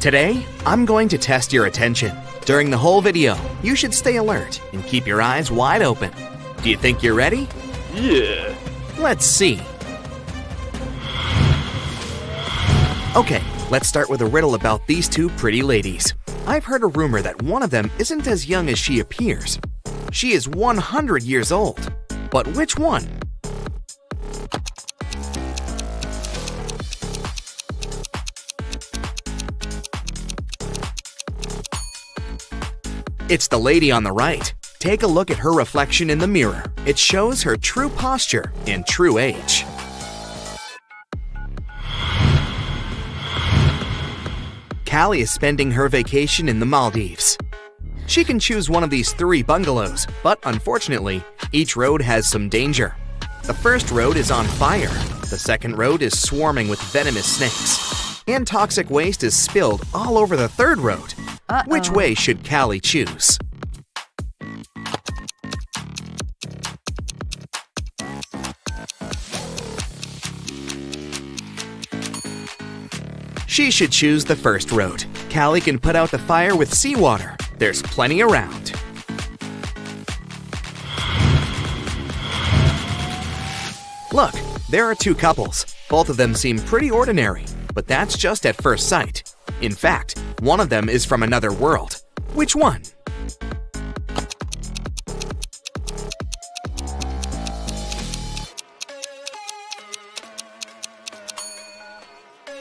Today, I'm going to test your attention. During the whole video, you should stay alert and keep your eyes wide open. Do you think you're ready? Yeah. Let's see. Okay, let's start with a riddle about these two pretty ladies. I've heard a rumor that one of them isn't as young as she appears. She is 100 years old. But which one? It's the lady on the right. Take a look at her reflection in the mirror. It shows her true posture and true age. Callie is spending her vacation in the Maldives. She can choose one of these 3 bungalows, but unfortunately, each road has some danger. The first road is on fire. The second road is swarming with venomous snakes. And toxic waste is spilled all over the third road. Which way should Callie choose? She should choose the first road. Callie can put out the fire with seawater. There's plenty around. Look, there are 2 couples. Both of them seem pretty ordinary, but that's just at first sight. In fact, one of them is from another world. Which one?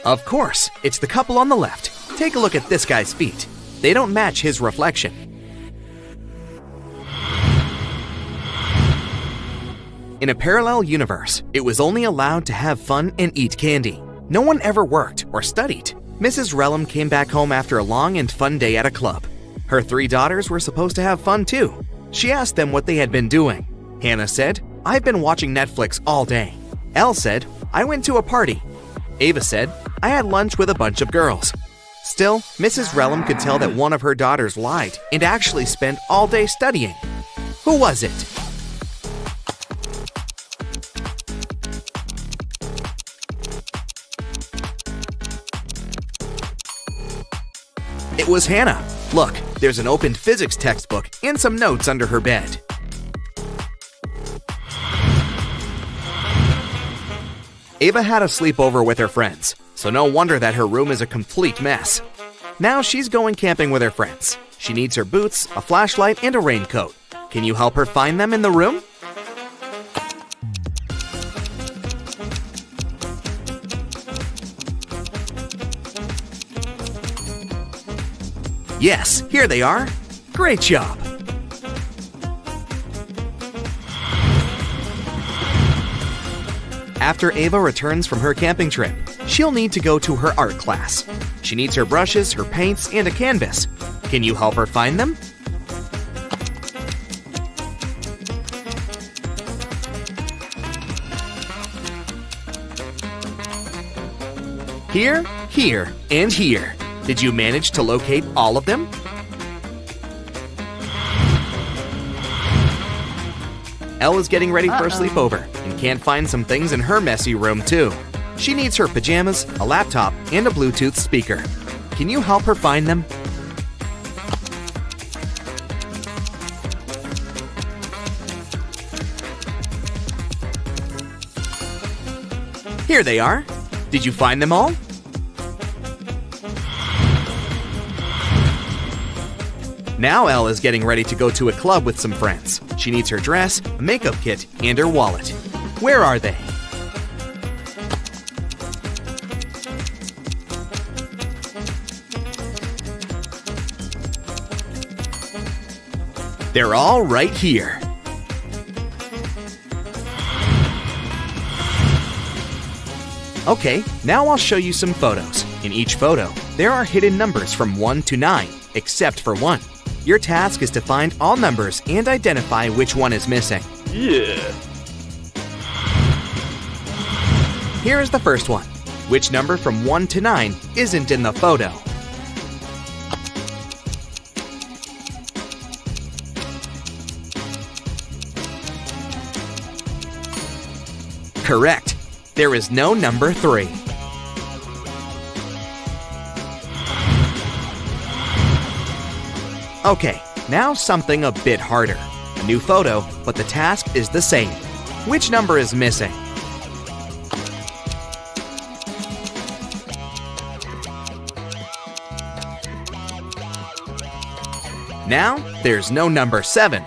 Of course, it's the couple on the left. Take a look at this guy's feet. They don't match his reflection. In a parallel universe, it was only allowed to have fun and eat candy. No one ever worked or studied. Mrs. Relum came back home after a long and fun day at a club. Her 3 daughters were supposed to have fun too. She asked them what they had been doing. Hannah said, "I've been watching Netflix all day." Elle said, "I went to a party." Ava said, "I had lunch with a bunch of girls." Still, Mrs. Relum could tell that one of her daughters lied and actually spent all day studying. Who was it? It was Hannah. Look, there's an opened physics textbook and some notes under her bed. Ava had a sleepover with her friends, so no wonder that her room is a complete mess. Now she's going camping with her friends. She needs her boots, a flashlight, and a raincoat. Can you help her find them in the room? Yes, here they are. Great job! After Ava returns from her camping trip, she'll need to go to her art class. She needs her brushes, her paints, and a canvas. Can you help her find them? Here, here, and here. Did you manage to locate all of them? Elle is getting ready for a sleepover and can't find some things in her messy room too. She needs her pajamas, a laptop, and a Bluetooth speaker. Can you help her find them? Here they are. Did you find them all? Now Elle is getting ready to go to a club with some friends. She needs her dress, a makeup kit, and her wallet. Where are they? They're all right here. Okay, now I'll show you some photos. In each photo, there are hidden numbers from 1 to 9, except for 1. Your task is to find all numbers and identify which one is missing. Yeah. Here is the first one. Which number from 1 to 9 isn't in the photo? Correct. There is no number 3. Okay, now something a bit harder. A new photo, but the task is the same. Which number is missing? Now, there's no number 7.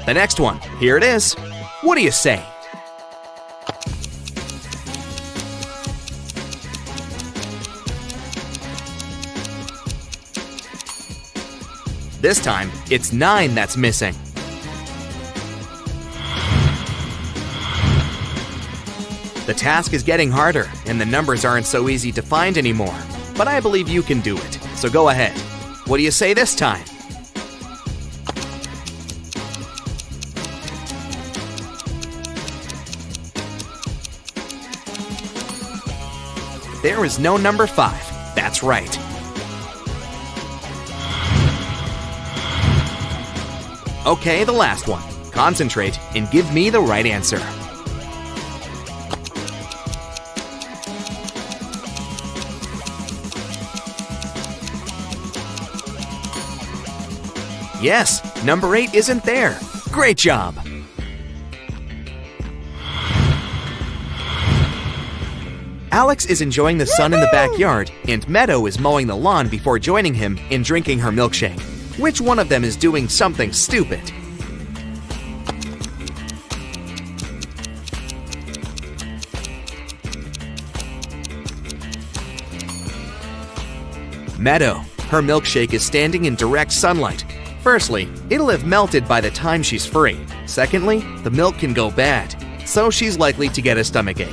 The next one, here it is. What do you say? This time, it's 9 that's missing. The task is getting harder, and the numbers aren't so easy to find anymore. But I believe you can do it, so go ahead. What do you say this time? There is no number 5. That's right. Okay, the last one. Concentrate and give me the right answer. Yes, number 8 isn't there. Great job! Alex is enjoying the sun in the backyard, and Meadow is mowing the lawn before joining him and drinking her milkshake. Which one of them is doing something stupid? Meadow. Her milkshake is standing in direct sunlight. Firstly, it'll have melted by the time she's free. Secondly, the milk can go bad, so she's likely to get a stomachache.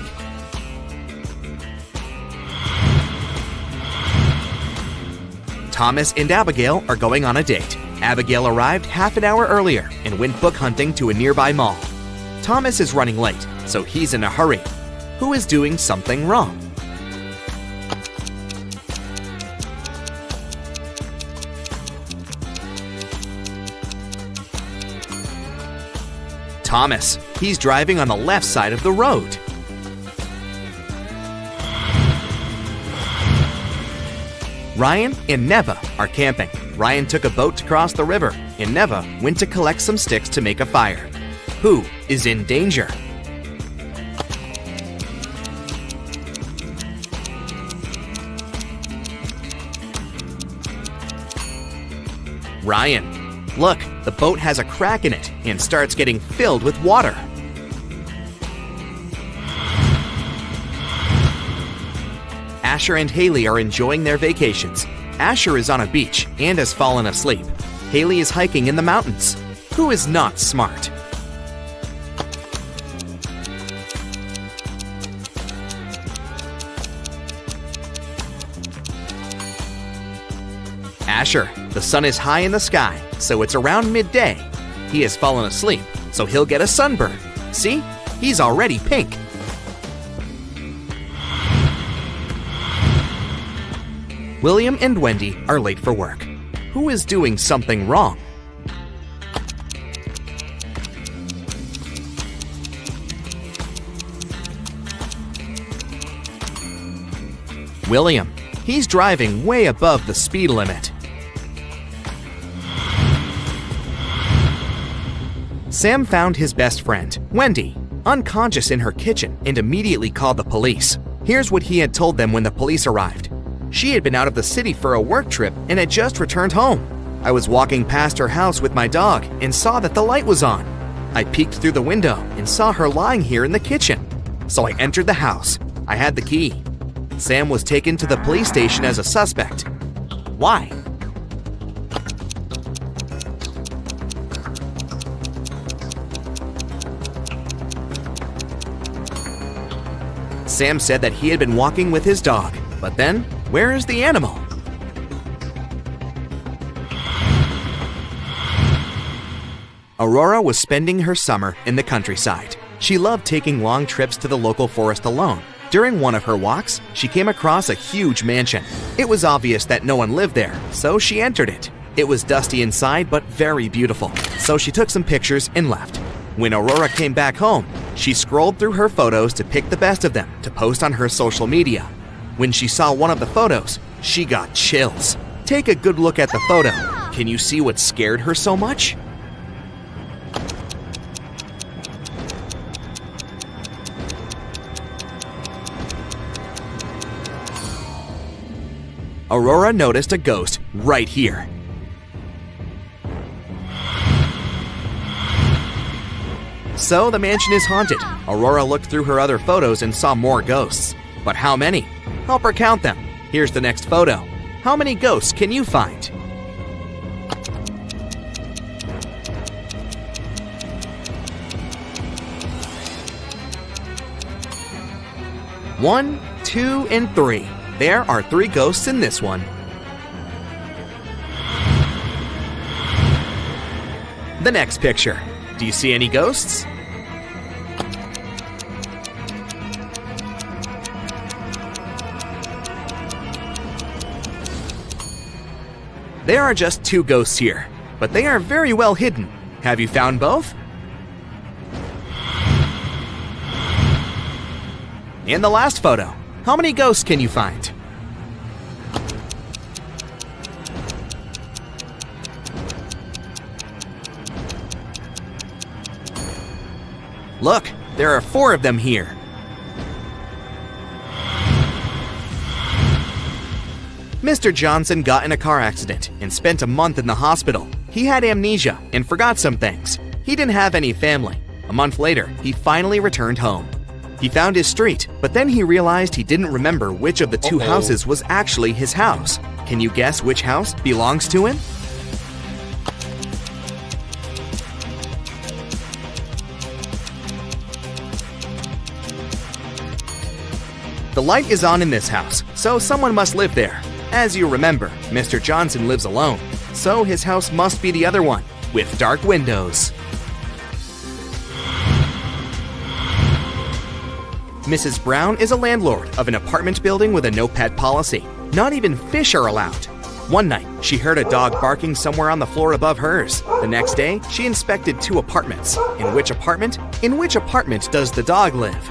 Thomas and Abigail are going on a date. Abigail arrived half an hour earlier and went book hunting to a nearby mall. Thomas is running late, so he's in a hurry. Who is doing something wrong? Thomas. He's driving on the left side of the road. Ryan and Neva are camping. Ryan took a boat to cross the river, and Neva went to collect some sticks to make a fire. Who is in danger? Ryan. Look, the boat has a crack in it and starts getting filled with water. Asher and Haley are enjoying their vacations. Asher is on a beach and has fallen asleep. Haley is hiking in the mountains. Who is not smart? Asher. The sun is high in the sky, so it's around midday. He has fallen asleep, so he'll get a sunburn. See? He's already pink. William and Wendy are late for work. Who is doing something wrong? William. He's driving way above the speed limit. Sam found his best friend, Wendy, unconscious in her kitchen and immediately called the police. Here's what he had told them when the police arrived. She had been out of the city for a work trip and had just returned home. I was walking past her house with my dog and saw that the light was on. I peeked through the window and saw her lying here in the kitchen. So I entered the house. I had the key. Sam was taken to the police station as a suspect. Why? Sam said that he had been walking with his dog, but then, where is the animal? Aurora was spending her summer in the countryside. She loved taking long trips to the local forest alone. During one of her walks, she came across a huge mansion. It was obvious that no one lived there, so she entered it. It was dusty inside, but very beautiful, so she took some pictures and left. When Aurora came back home, she scrolled through her photos to pick the best of them to post on her social media. When she saw one of the photos, she got chills. Take a good look at the photo. Can you see what scared her so much? Aurora noticed a ghost right here. So the mansion is haunted. Aurora looked through her other photos and saw more ghosts. But how many? Help her count them. Here's the next photo. How many ghosts can you find? One, 2, and 3. There are 3 ghosts in this one. The next picture. Do you see any ghosts? There are just 2 ghosts here, but they are very well hidden. Have you found both? In the last photo, how many ghosts can you find? Look, there are 4 of them here. Mr. Johnson got in a car accident and spent a month in the hospital. He had amnesia and forgot some things. He didn't have any family. A month later, he finally returned home. He found his street, but then he realized he didn't remember which of the 2 houses was actually his house. Can you guess which house belongs to him? The light is on in this house, so someone must live there. As you remember, Mr. Johnson lives alone, so his house must be the other one, with dark windows. Mrs. Brown is a landlord of an apartment building with a no-pet policy. Not even fish are allowed. One night, she heard a dog barking somewhere on the floor above hers. The next day, she inspected 2 apartments. In which apartment does the dog live?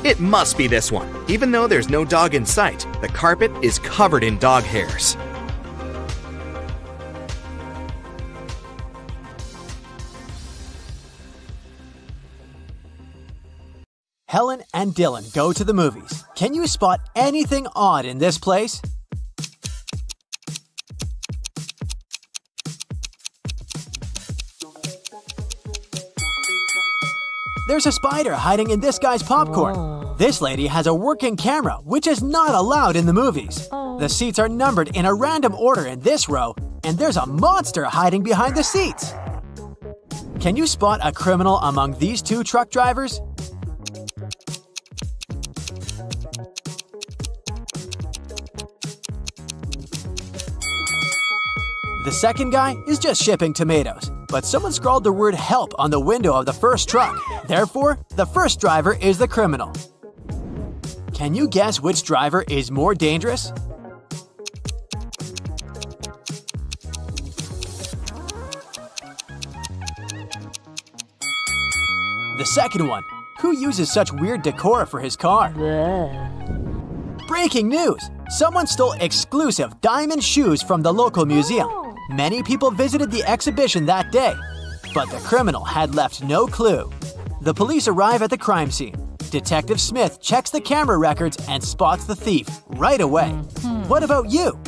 It must be this one. Even though there's no dog in sight, the carpet is covered in dog hairs. Helen and Dylan go to the movies. Can you spot anything odd in this place? There's a spider hiding in this guy's popcorn. This lady has a working camera, which is not allowed in the movies. The seats are numbered in a random order in this row, and there's a monster hiding behind the seats. Can you spot a criminal among these 2 truck drivers? The second guy is just shipping tomatoes, but someone scrawled the word help on the window of the first truck. Therefore, the first driver is the criminal. Can you guess which driver is more dangerous? The second one. Who uses such weird decor for his car? Breaking news! Someone stole exclusive diamond shoes from the local museum. Many people visited the exhibition that day, but the criminal had left no clue. The police arrive at the crime scene. Detective Smith checks the camera records and spots the thief right away. What about you?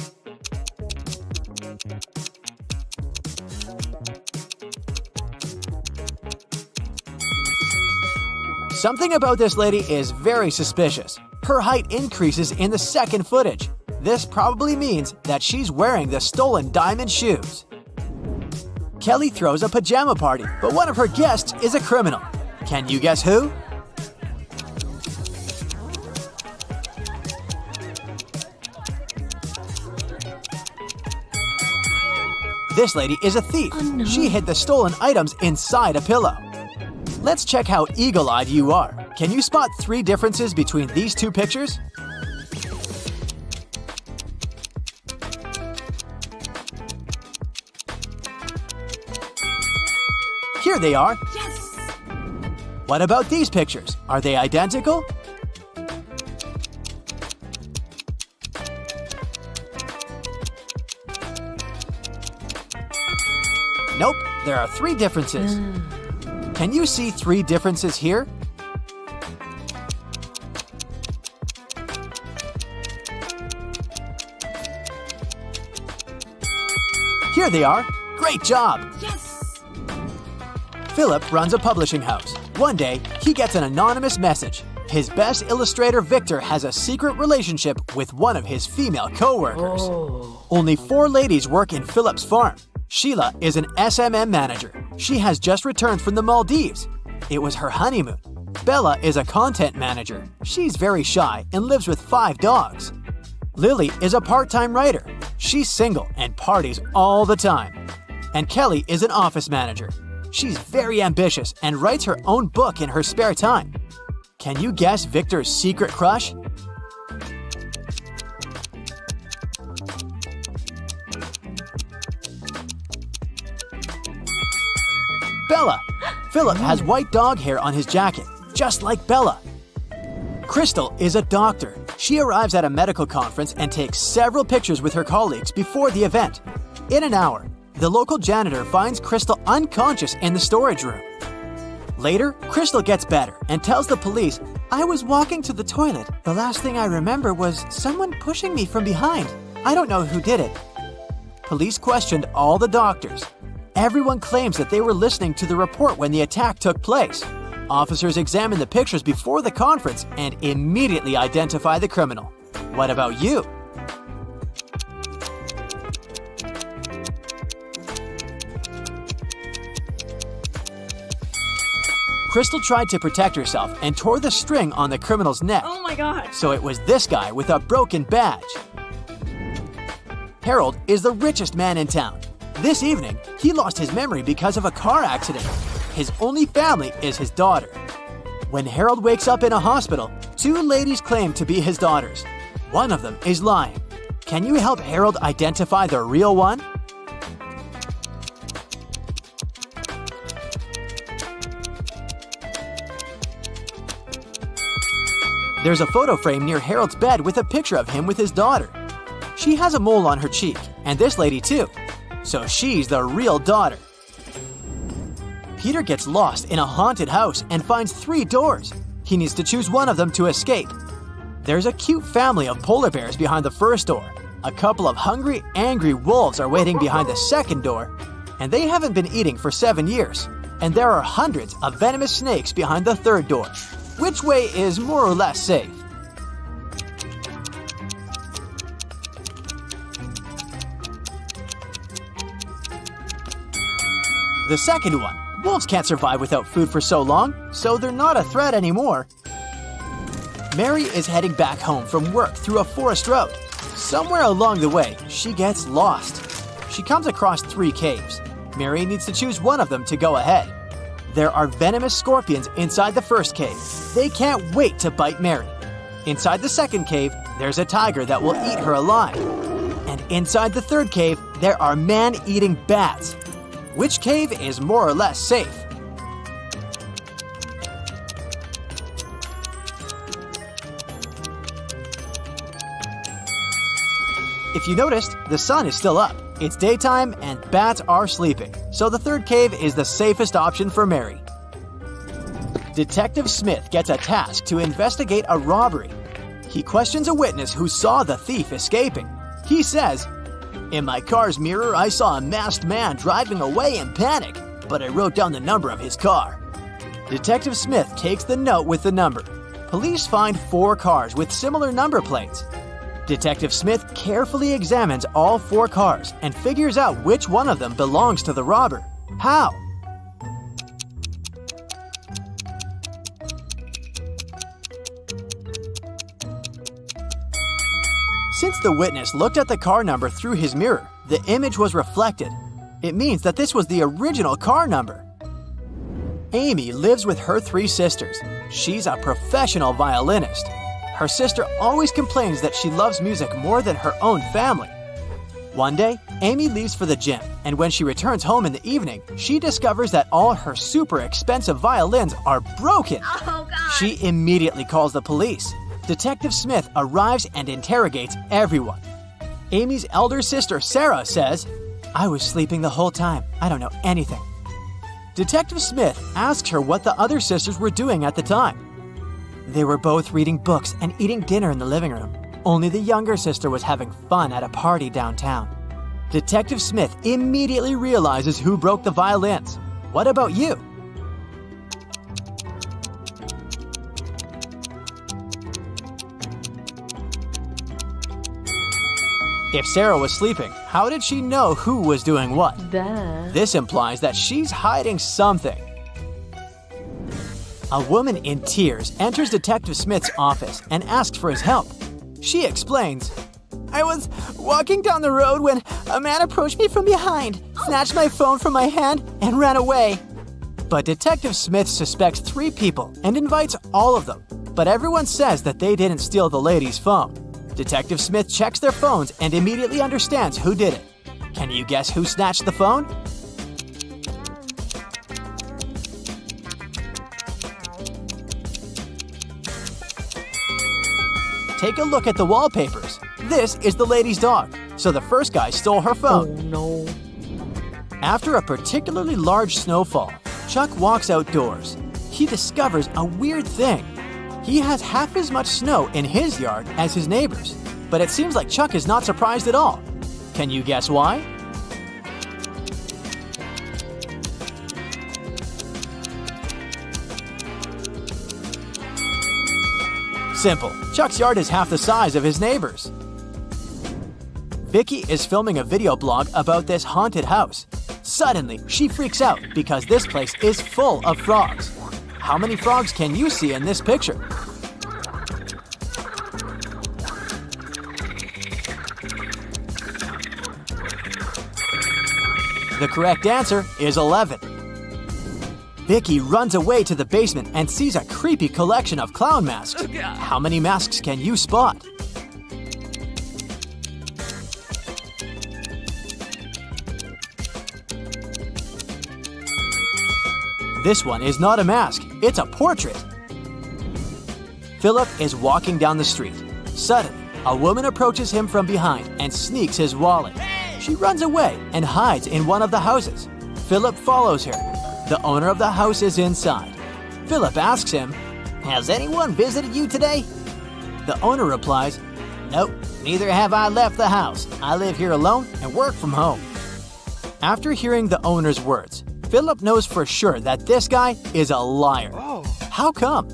Something about this lady is very suspicious. Her height increases in the second footage. This probably means that she's wearing the stolen diamond shoes. Kelly throws a pajama party, but one of her guests is a criminal. Can you guess who? This lady is a thief. She hid the stolen items inside a pillow. Let's check how eagle-eyed you are. Can you spot 3 differences between these 2 pictures? Here they are. Yes! What about these pictures? Are they identical? Nope, there are 3 differences. Can you see 3 differences here? Here they are. Great job! Yes! Philip runs a publishing house. One day, he gets an anonymous message. His best illustrator, Victor, has a secret relationship with one of his female co-workers. Only 4 ladies work in Philip's farm. Sheila is an SMM manager. She has just returned from the Maldives. It was her honeymoon. Bella is a content manager. She's very shy and lives with 5 dogs. Lily is a part-time writer. She's single and parties all the time. And Kelly is an office manager. She's very ambitious and writes her own book in her spare time. Can you guess Victor's secret crush? Bella! Philip has white dog hair on his jacket, just like Bella. Crystal is a doctor. She arrives at a medical conference and takes several pictures with her colleagues before the event. In an hour, the local janitor finds Crystal unconscious in the storage room. Later, Crystal gets better and tells the police, "I was walking to the toilet. The last thing I remember was someone pushing me from behind. I don't know who did it." Police questioned all the doctors. Everyone claims that they were listening to the report when the attack took place. Officers examine the pictures before the conference and immediately identify the criminal. What about you? Crystal tried to protect herself and tore the string on the criminal's neck. Oh my god! So it was this guy with a broken badge. Harold is the richest man in town. This evening, he lost his memory because of a car accident. His only family is his daughter. When Harold wakes up in a hospital, 2 ladies claim to be his daughters. One of them is lying. Can you help Harold identify the real one? There's a photo frame near Harold's bed with a picture of him with his daughter. She has a mole on her cheek, and this lady too. So she's the real daughter. Peter gets lost in a haunted house and finds 3 doors. He needs to choose one of them to escape. There's a cute family of polar bears behind the first door. A couple of hungry, angry wolves are waiting behind the second door, and they haven't been eating for 7 years. And there are hundreds of venomous snakes behind the third door. Which way is more or less safe? The second one. Wolves can't survive without food for so long, so they're not a threat anymore. Mary is heading back home from work through a forest road. Somewhere along the way, she gets lost. She comes across 3 caves. Mary needs to choose one of them to go ahead. There are venomous scorpions inside the first cave. They can't wait to bite Mary. Inside the second cave, there's a tiger that will eat her alive. And inside the third cave, there are man-eating bats. Which cave is more or less safe? If you noticed, the sun is still up. It's daytime and bats are sleeping, so the third cave is the safest option for Mary. Detective Smith gets a task to investigate a robbery. He questions a witness who saw the thief escaping. He says, "In my car's mirror, I saw a masked man driving away in panic, but I wrote down the number of his car." Detective Smith takes the note with the number. Police find 4 cars with similar number plates. Detective Smith carefully examines all 4 cars and figures out which one of them belongs to the robber. How? Since the witness looked at the car number through his mirror, the image was reflected. It means that this was the original car number. Amy lives with her 3 sisters. She's a professional violinist. Her sister always complains that she loves music more than her own family. One day, Amy leaves for the gym, and when she returns home in the evening, she discovers that all her super expensive violins are broken. Oh, God. She immediately calls the police. Detective Smith arrives and interrogates everyone. Amy's elder sister, Sarah, says, "I was sleeping the whole time. I don't know anything." Detective Smith asks her what the other sisters were doing at the time. They were both reading books and eating dinner in the living room. Only the younger sister was having fun at a party downtown. Detective Smith immediately realizes who broke the violins. What about you? If Sarah was sleeping, how did she know who was doing what? This implies that she's hiding something. A woman in tears enters Detective Smith's office and asks for his help. She explains, "I was walking down the road when a man approached me from behind, snatched my phone from my hand, and ran away." But Detective Smith suspects 3 people and invites all of them, but everyone says that they didn't steal the lady's phone. Detective Smith checks their phones and immediately understands who did it. Can you guess who snatched the phone? Take a look at the wallpapers. This is the lady's dog, so the first guy stole her phone. Oh, no. After a particularly large snowfall, Chuck walks outdoors. He discovers a weird thing. He has half as much snow in his yard as his neighbors, but it seems like Chuck is not surprised at all. Can you guess why? Simple. Chuck's yard is half the size of his neighbor's. Vicky is filming a video blog about this haunted house. Suddenly, she freaks out because this place is full of frogs. How many frogs can you see in this picture? The correct answer is 11. Vicky runs away to the basement and sees a creepy collection of clown masks. How many masks can you spot? This one is not a mask, it's a portrait. Philip is walking down the street. Suddenly, a woman approaches him from behind and sneaks his wallet. She runs away and hides in one of the houses. Philip follows her. The owner of the house is inside. Philip asks him, "Has anyone visited you today?" The owner replies, "Nope, neither have I left the house. I live here alone and work from home." After hearing the owner's words, Philip knows for sure that this guy is a liar. How come?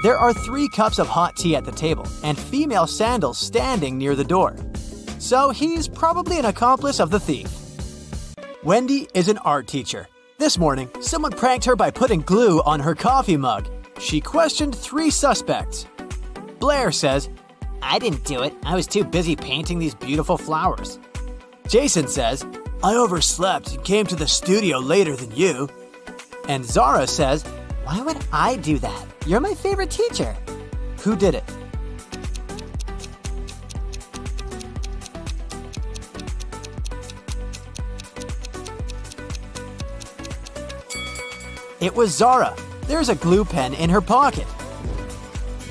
There are 3 cups of hot tea at the table and female sandals standing near the door. So he's probably an accomplice of the thief. Wendy is an art teacher. This morning, someone pranked her by putting glue on her coffee mug. She questioned 3 suspects. Blair says, "I didn't do it. I was too busy painting these beautiful flowers." Jason says, "I overslept and came to the studio later than you." And Zara says, "Why would I do that? You're my favorite teacher." Who did it? It was Zara. There's a glue pen in her pocket.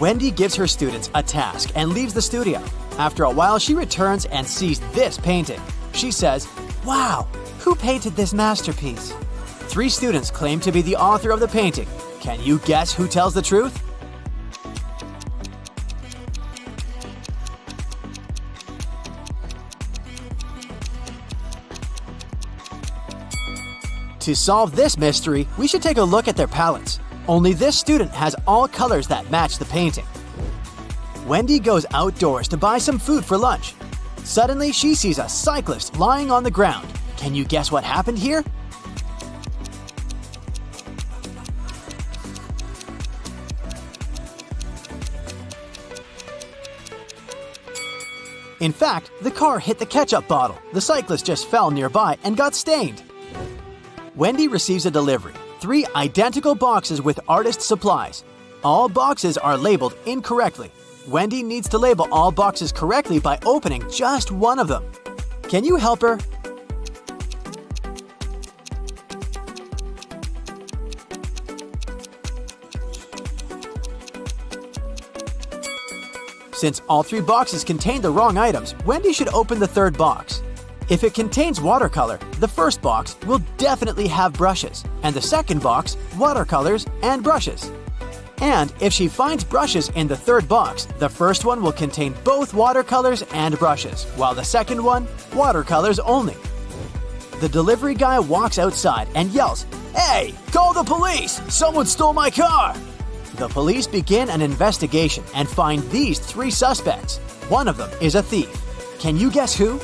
Wendy gives her students a task and leaves the studio. After a while, she returns and sees this painting. She says, "Wow, who painted this masterpiece?" 3 students claim to be the author of the painting. Can you guess who tells the truth? To solve this mystery, we should take a look at their palettes. Only this student has all colors that match the painting. Wendy goes outdoors to buy some food for lunch. Suddenly, she sees a cyclist lying on the ground. Can you guess what happened here? In fact, the car hit the ketchup bottle. The cyclist just fell nearby and got stained. Wendy receives a delivery. 3 identical boxes with artist supplies. All boxes are labeled incorrectly. Wendy needs to label all boxes correctly by opening just one of them. Can you help her? Since all 3 boxes contain the wrong items, Wendy should open the 3rd box. If it contains watercolor, the first box will definitely have brushes, and the second box, watercolors and brushes. And if she finds brushes in the 3rd box, the first one will contain both watercolors and brushes, while the second one, watercolors only. The delivery guy walks outside and yells, "Hey, call the police! Someone stole my car!" The police begin an investigation and find these 3 suspects. One of them is a thief. Can you guess who?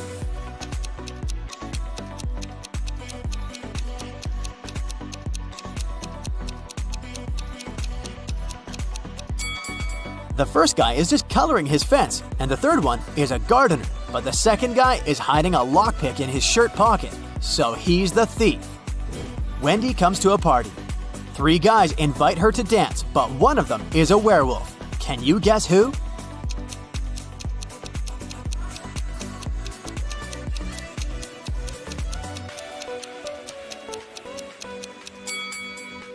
The first guy is just coloring his fence, and the third one is a gardener, but the second guy is hiding a lockpick in his shirt pocket, so he's the thief. Wendy comes to a party. 3 guys invite her to dance, but one of them is a werewolf. Can you guess who?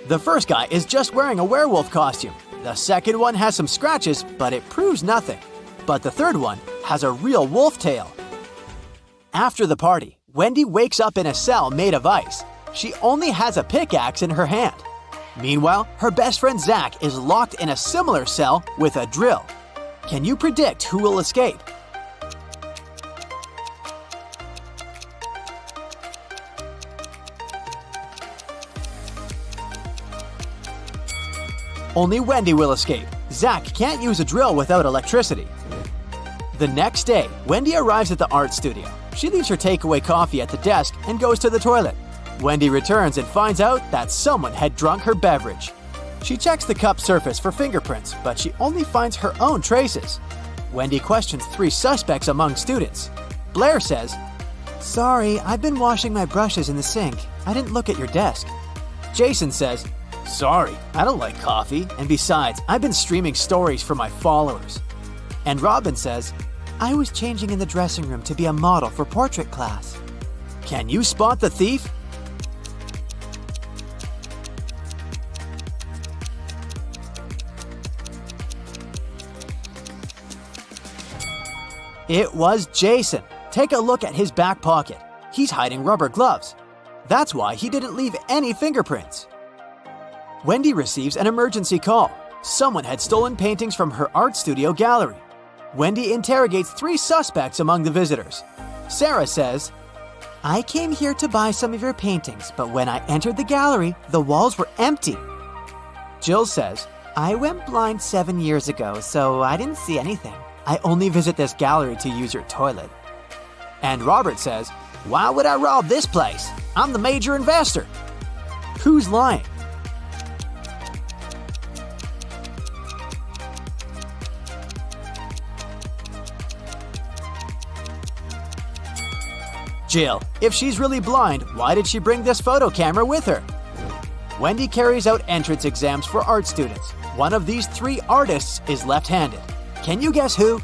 The first guy is just wearing a werewolf costume. The second one has some scratches, but it proves nothing. But the third one has a real wolf tail. After the party, Wendy wakes up in a cell made of ice. She only has a pickaxe in her hand. Meanwhile, her best friend Zach is locked in a similar cell with a drill. Can you predict who will escape? Only Wendy will escape. Zach can't use a drill without electricity. The next day, Wendy arrives at the art studio. She leaves her takeaway coffee at the desk and goes to the toilet. Wendy returns and finds out that someone had drunk her beverage. She checks the cup surface for fingerprints, but she only finds her own traces. Wendy questions 3 suspects among students. Blair says, "Sorry, I've been washing my brushes in the sink. I didn't look at your desk." Jason says, "Sorry, I don't like coffee, and besides, I've been streaming stories for my followers." And Robin says, "I was changing in the dressing room to be a model for portrait class." Can you spot the thief? It was Jason. Take a look at his back pocket. He's hiding rubber gloves. That's why he didn't leave any fingerprints. Wendy receives an emergency call. Someone had stolen paintings from her art studio gallery. Wendy interrogates 3 suspects among the visitors. Sarah says, "I came here to buy some of your paintings, but when I entered the gallery, the walls were empty." Jill says, "I went blind 7 years ago, so I didn't see anything. I only visit this gallery to use your toilet." And Robert says, "Why would I rob this place? I'm the major investor." Who's lying? Jill. If she's really blind, why did she bring this photo camera with her? Wendy carries out entrance exams for art students. One of these 3 artists is left-handed. Can you guess who?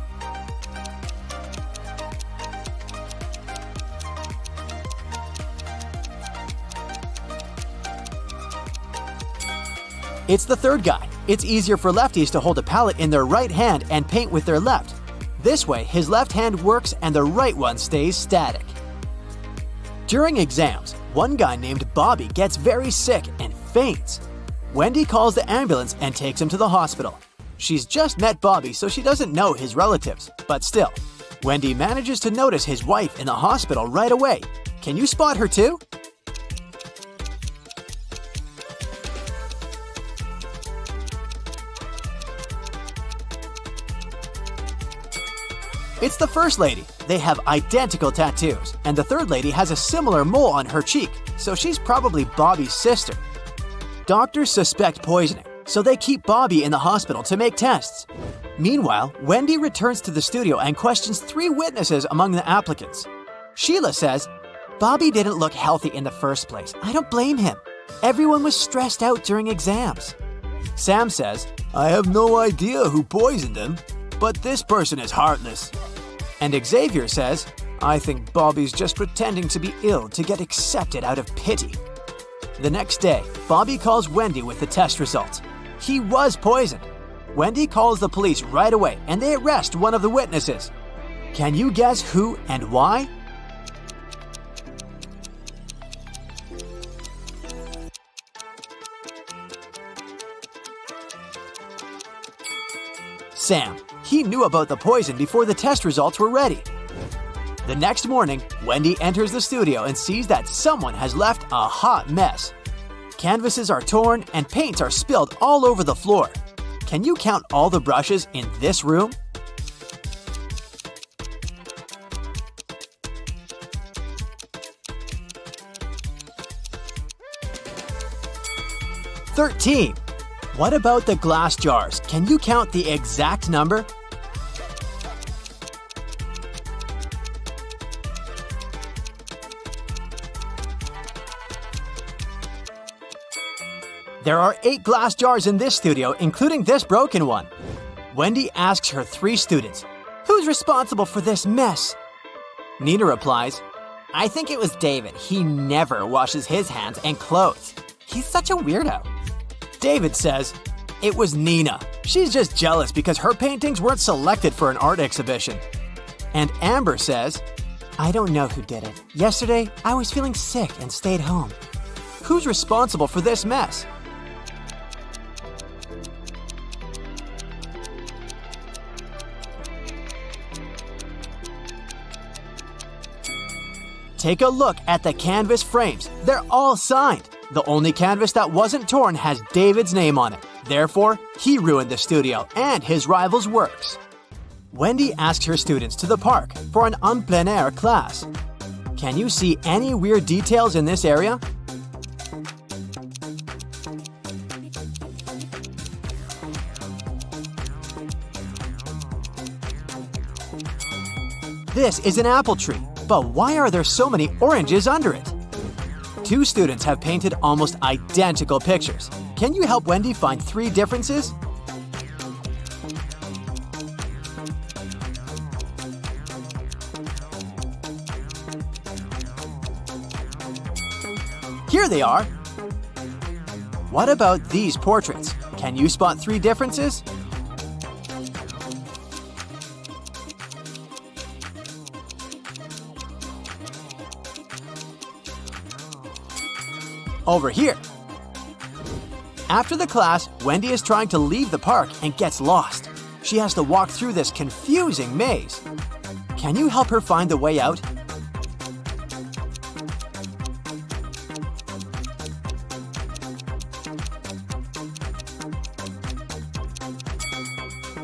It's the third guy. It's easier for lefties to hold a palette in their right hand and paint with their left. This way, his left hand works and the right one stays static. During exams, one guy named Bobby gets very sick and faints. Wendy calls the ambulance and takes him to the hospital. She's just met Bobby, so she doesn't know his relatives, but still, Wendy manages to notice his wife in the hospital right away. Can you spot her too? It's the first lady. They have identical tattoos, and the third lady has a similar mole on her cheek, so she's probably Bobby's sister. Doctors suspect poisoning, so they keep Bobby in the hospital to make tests. Meanwhile, Wendy returns to the studio and questions 3 witnesses among the applicants. Sheila says, "Bobby didn't look healthy in the first place. I don't blame him. Everyone was stressed out during exams. Sam says, "I have no idea who poisoned him, but this person is heartless." And Xavier says, "I think Bobby's just pretending to be ill to get accepted out of pity." The next day, Bobby calls Wendy with the test results. He was poisoned. Wendy calls the police right away and they arrest one of the witnesses. Can you guess who and why? Sam. He knew about the poison before the test results were ready. The next morning, Wendy enters the studio and sees that someone has left a hot mess. Canvases are torn and paints are spilled all over the floor. Can you count all the brushes in this room? "13. What about the glass jars? Can you count the exact number? There are 8 glass jars in this studio, including this broken one. Wendy asks her 3 students, "Who's responsible for this mess?" Nina replies, "I think it was David. He never washes his hands and clothes. He's such a weirdo." David says, "It was Nina. She's just jealous because her paintings weren't selected for an art exhibition." And Amber says, "I don't know who did it. Yesterday, I was feeling sick and stayed home." Who's responsible for this mess? Take a look at the canvas frames. They're all signed. The only canvas that wasn't torn has David's name on it. Therefore, he ruined the studio and his rival's works. Wendy asks her students to the park for an en plein air class. Can you see any weird details in this area? This is an apple tree, but why are there so many oranges under it? 2 students have painted almost identical pictures. Can you help Wendy find 3 differences? Here they are! What about these portraits? Can you spot 3 differences? Over here. After the class, Wendy is trying to leave the park and gets lost. She has to walk through this confusing maze. Can you help her find the way out?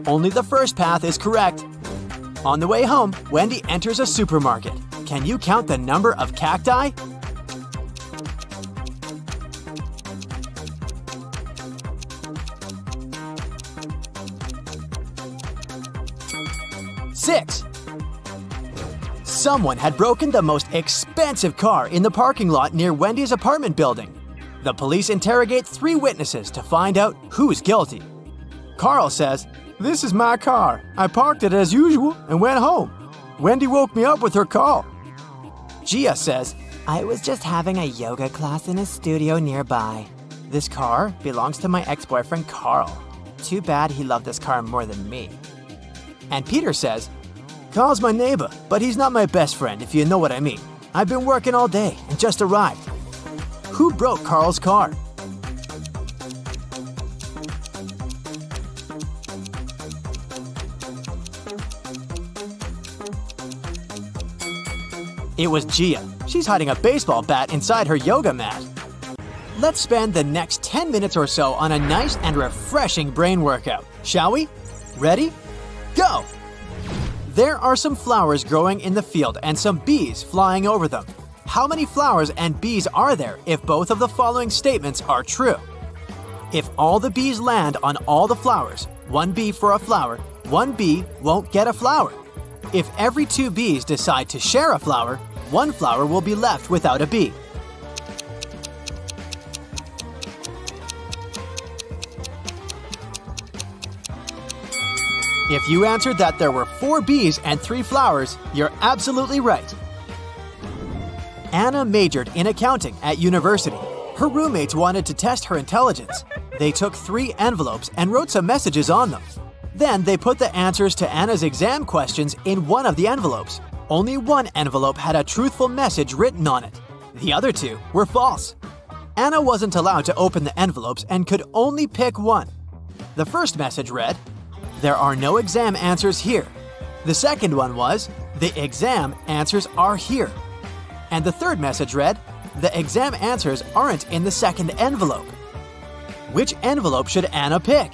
Only the first path is correct. On the way home, Wendy enters a supermarket. Can you count the number of cacti? Six. Someone had broken the most expensive car in the parking lot near Wendy's apartment building. The police interrogate 3 witnesses to find out who's guilty. Carl says, "This is my car. I parked it as usual and went home. Wendy woke me up with her call." Gia says, "I was just having a yoga class in a studio nearby. This car belongs to my ex-boyfriend Carl. Too bad he loved this car more than me." And Peter says, "Carl's my neighbor, but he's not my best friend, if you know what I mean. I've been working all day and just arrived." Who broke Carl's car? It was Gia. She's hiding a baseball bat inside her yoga mat. Let's spend the next 10 minutes or so on a nice and refreshing brain workout, shall we? Ready? Go! There are some flowers growing in the field and some bees flying over them. How many flowers and bees are there if both of the following statements are true? If all the bees land on all the flowers, 1 bee for a flower, 1 bee won't get a flower. If every 2 bees decide to share a flower, 1 flower will be left without a bee. If you answered that there were 4 bees and 3 flowers, you're absolutely right. Anna majored in accounting at university. Her roommates wanted to test her intelligence. They took 3 envelopes and wrote some messages on them. Then they put the answers to Anna's exam questions in one of the envelopes. Only one envelope had a truthful message written on it. The other 2 were false. Anna wasn't allowed to open the envelopes and could only pick one. The first message read, "There are no exam answers here." The second one was, "The exam answers are here." And the third message read, "The exam answers aren't in the second envelope." Which envelope should Anna pick?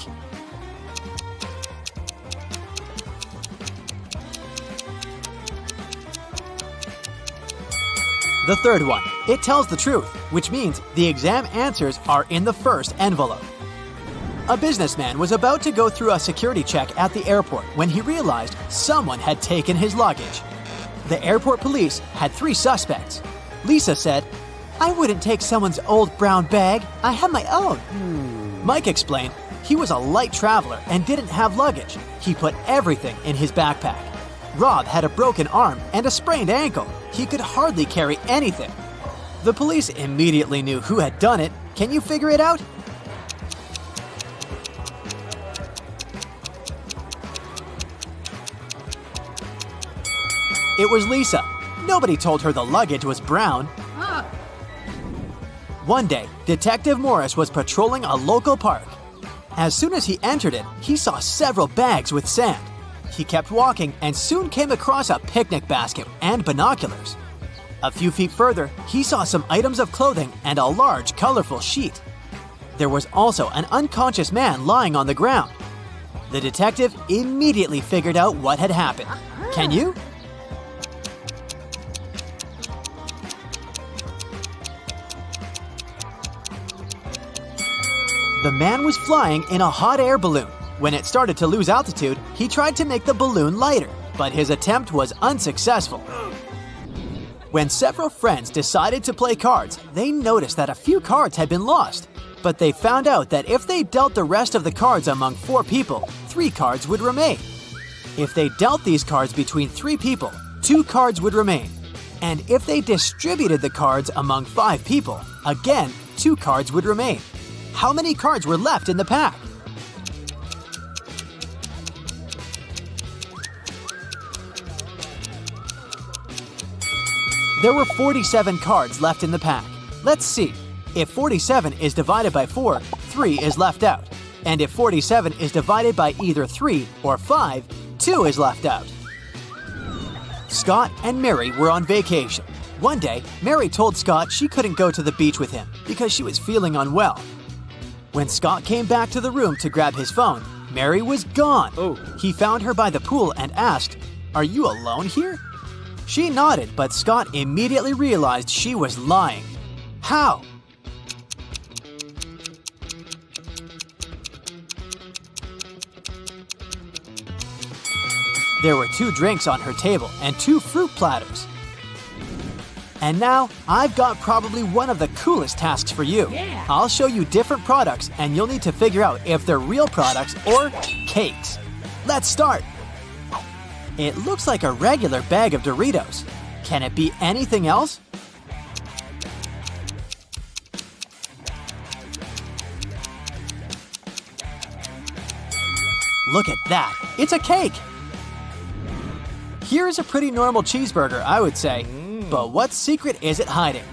The third one. It tells the truth, which means the exam answers are in the first envelope. A businessman was about to go through a security check at the airport when he realized someone had taken his luggage. The airport police had 3 suspects. Lisa said, "I wouldn't take someone's old brown bag. I have my own." Mike explained he was a light traveler and didn't have luggage. He put everything in his backpack. Rob had a broken arm and a sprained ankle. He could hardly carry anything. The police immediately knew who had done it. Can you figure it out? It was Lisa. Nobody told her the luggage was brown. One day, Detective Morris was patrolling a local park. As soon as he entered it, he saw several bags with sand. He kept walking and soon came across a picnic basket and binoculars. A few feet further, he saw some items of clothing and a large, colorful sheet. There was also an unconscious man lying on the ground. The detective immediately figured out what had happened. Can you? The man was flying in a hot air balloon. When it started to lose altitude, he tried to make the balloon lighter, but his attempt was unsuccessful. When several friends decided to play cards, they noticed that a few cards had been lost. But they found out that if they dealt the rest of the cards among 4 people, 3 cards would remain. If they dealt these cards between 3 people, 2 cards would remain. And if they distributed the cards among 5 people, again, 2 cards would remain. How many cards were left in the pack? There were 47 cards left in the pack. Let's see. If 47 is divided by 4, 3 is left out. And if 47 is divided by either 3 or 5, 2 is left out. Scott and Mary were on vacation. One day, Mary told Scott she couldn't go to the beach with him because she was feeling unwell. When Scott came back to the room to grab his phone, Mary was gone. He found her by the pool and asked, "Are you alone here?" She nodded, but Scott immediately realized she was lying. How? There were 2 drinks on her table and 2 fruit platters. And now, I've got probably one of the coolest tasks for you. I'll show you different products and you'll need to figure out if they're real products or cakes. Let's start! It looks like a regular bag of Doritos. Can it be anything else? Look at that! It's a cake! Here is a pretty normal cheeseburger, I would say. But what secret is it hiding?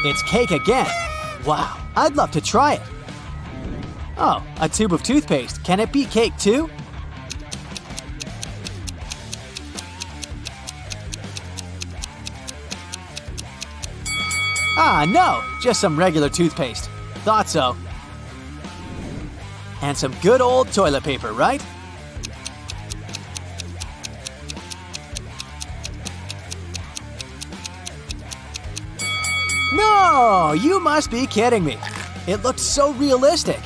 It's cake again! Wow, I'd love to try it. Oh, a tube of toothpaste. Can it be cake too? Ah, no, just some regular toothpaste. Thought so. And some good old toilet paper, right? No, you must be kidding me. It looked so realistic.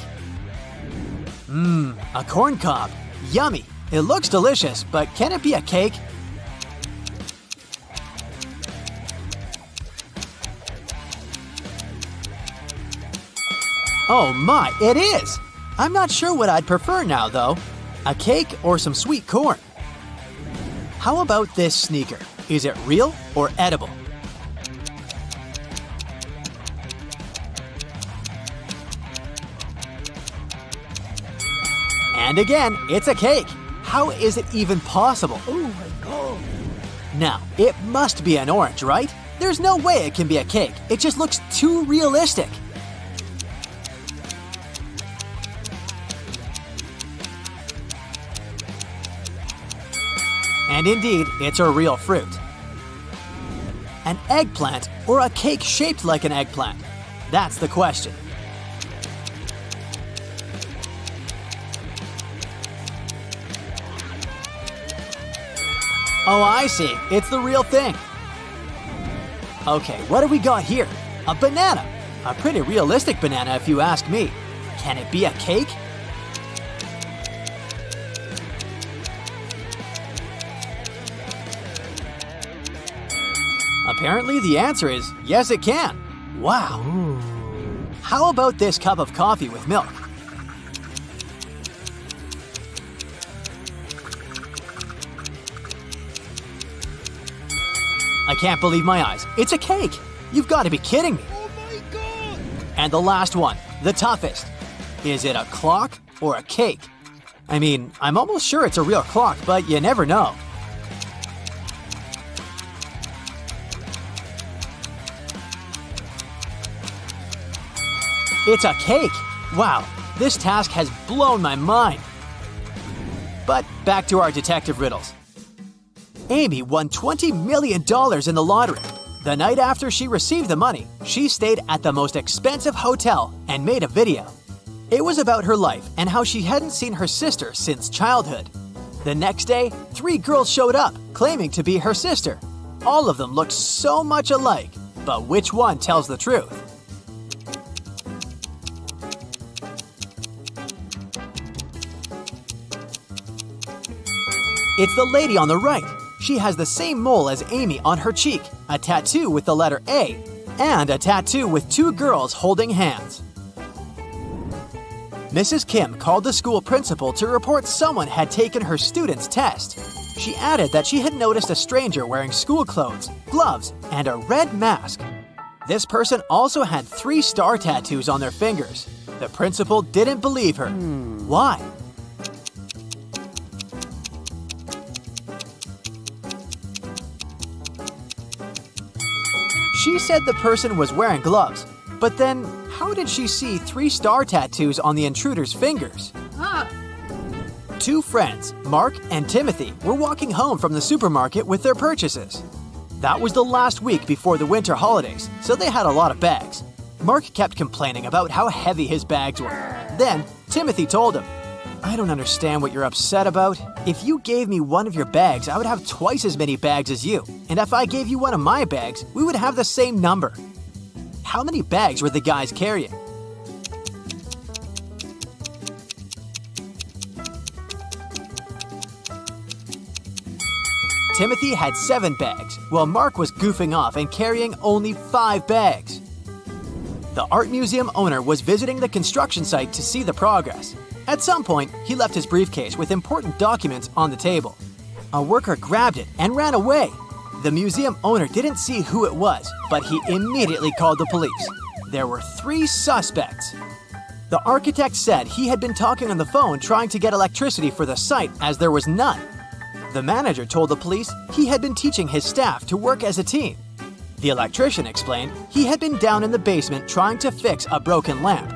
A corn cob. Yummy. It looks delicious, but can it be a cake? Oh my, it is! I'm not sure what I'd prefer now, though. A cake or some sweet corn? How about this sneaker? Is it real or edible? And again, it's a cake. How is it even possible? Oh my god. Now, it must be an orange, right? There's no way it can be a cake. It just looks too realistic. And indeed, it's a real fruit. An eggplant or a cake shaped like an eggplant? That's the question. Oh, I see. It's the real thing. Okay, what do we got here? A banana. A pretty realistic banana if you ask me. Can it be a cake? Apparently the answer is yes, it can. Wow. Ooh. How about this cup of coffee with milk? I can't believe my eyes. It's a cake. You've got to be kidding me. Oh my god! And the last one, the toughest. Is it a clock or a cake? I mean, I'm almost sure it's a real clock, but you never know. It's a cake! Wow, this task has blown my mind. But back to our detective riddles. Amy won $20 million in the lottery. The night after she received the money, she stayed at the most expensive hotel and made a video. It was about her life and how she hadn't seen her sister since childhood. The next day, 3 girls showed up, claiming to be her sister. All of them looked so much alike, but which one tells the truth? It's the lady on the right. She has the same mole as Amy on her cheek, a tattoo with the letter A, and a tattoo with 2 girls holding hands. Mrs. Kim called the school principal to report someone had taken her student's test. She added that she had noticed a stranger wearing school clothes, gloves, and a red mask. This person also had 3 star tattoos on their fingers. The principal didn't believe her. Why? She said the person was wearing gloves, but then how did she see 3 star tattoos on the intruder's fingers? 2 friends, Mark and Timothy, were walking home from the supermarket with their purchases. That was the last week before the winter holidays, so they had a lot of bags. Mark kept complaining about how heavy his bags were. Then, Timothy told him, "I don't understand what you're upset about. If you gave me one of your bags, I would have twice as many bags as you. And if I gave you one of my bags, we would have the same number." How many bags were the guys carrying? Timothy had 7 bags, while Mark was goofing off and carrying only 5 bags. The art museum owner was visiting the construction site to see the progress. At some point, he left his briefcase with important documents on the table. A worker grabbed it and ran away. The museum owner didn't see who it was, but he immediately called the police. There were 3 suspects. The architect said he had been talking on the phone trying to get electricity for the site as there was none. The manager told the police he had been teaching his staff to work as a team. The electrician explained he had been down in the basement trying to fix a broken lamp.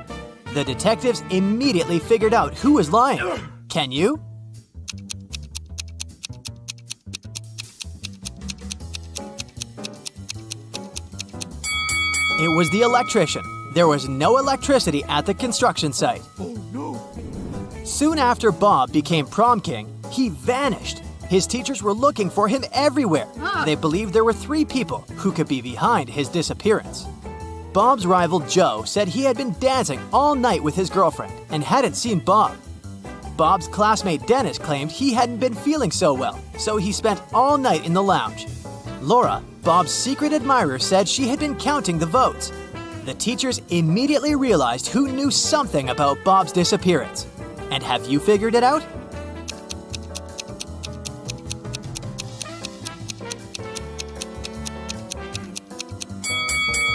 The detectives immediately figured out who was lying. Can you? It was the electrician. There was no electricity at the construction site. Oh no! Soon after Bob became prom king, he vanished. His teachers were looking for him everywhere. They believed there were 3 people who could be behind his disappearance. Bob's rival Joe said he had been dancing all night with his girlfriend and hadn't seen Bob. Bob's classmate Dennis claimed he hadn't been feeling so well, so he spent all night in the lounge. Laura, Bob's secret admirer, said she had been counting the votes. The teachers immediately realized who knew something about Bob's disappearance. And have you figured it out?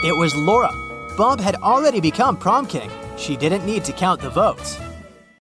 It was Laura. Bob had already become prom king. She didn't need to count the votes.